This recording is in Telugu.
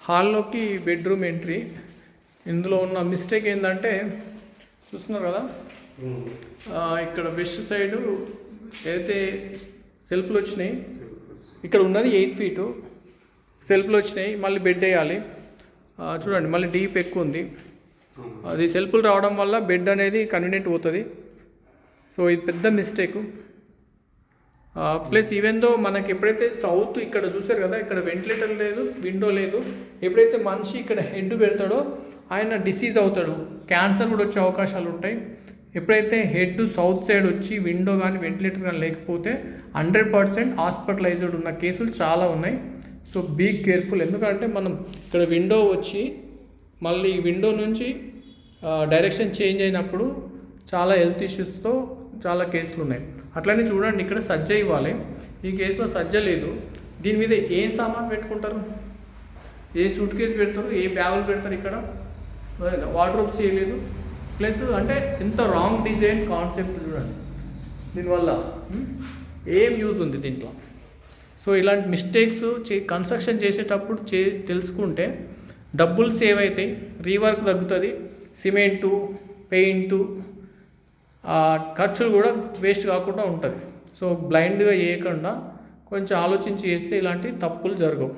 హాల్లోకి బెడ్రూమ్ ఎంట్రీ. ఇందులో ఉన్న మిస్టేక్ ఏంటంటే చూస్తున్నారు కదా, ఇక్కడ వెస్ట్ సైడు ఏదైతే సెల్ఫ్లు వచ్చినాయి, ఇక్కడ ఉన్నది 8 ఫీటు సెల్ఫ్లు వచ్చినాయి. మళ్ళీ బెడ్ వేయాలి. చూడండి, మళ్ళీ డీప్ ఎక్కువ ఉంది. అది సెల్ఫ్లు రావడం వల్ల బెడ్ అనేది కన్వీనియంట్ పోతుంది. సో ఇది పెద్ద మిస్టేకు. ప్లస్ ఈవెన్ దో మనకి ఎప్పుడైతే సౌత్ ఇక్కడ చూసారు కదా, ఇక్కడ వెంటిలేటర్ లేదు, విండో లేదు. ఎప్పుడైతే మనిషి ఇక్కడ హెడ్ పెడతాడో ఆయన డిసీజ్ అవుతాడు, క్యాన్సర్ కూడా వచ్చే అవకాశాలు ఉంటాయి. ఎప్పుడైతే హెడ్ సౌత్ సైడ్ వచ్చి విండో కానీ వెంటిలేటర్ కానీ లేకపోతే 100% హాస్పిటలైజ్డ్ ఉన్న కేసులు చాలా ఉన్నాయి. So be careful. ఎందుకంటే మనం ఇక్కడ విండో వచ్చి మళ్ళీ విండో నుంచి డైరెక్షన్ చేంజ్ అయినప్పుడు చాలా హెల్త్ ఇష్యూస్తో చాలా కేసులు ఉన్నాయి. అట్లనే చూడండి, ఇక్కడ సజ్జ ఇవ్వాలి, ఈ కేసులో సజ్జ లేదు. దీని మీద ఏ సామాన్ పెట్టుకుంటారు, ఏ సూట్ కేసు పెడతారు, ఏ బ్యాగులు పెడతారు, ఇక్కడ వార్డ్రోబ్ చేయలేదు. ప్లస్ అంటే ఎంత రాంగ్ డిజైన్ కాన్సెప్ట్ చూడండి, దీనివల్ల ఏం యూజ్ ఉంది దీంట్లో. సో ఇలాంటి మిస్టేక్స్ కన్స్ట్రక్షన్ చేసేటప్పుడు తెలుసుకుంటే డబ్బులు సేవ్ అవుతాయి, రీవర్క్ తగ్గుతుంది, సిమెంటు పెయింటు ఖర్చులు కూడా వేస్ట్ కాకుండా ఉంటుంది. సో బ్లైండ్గా చేయకుండా కొంచెం ఆలోచించి చేస్తే ఇలాంటి తప్పులు జరగవు.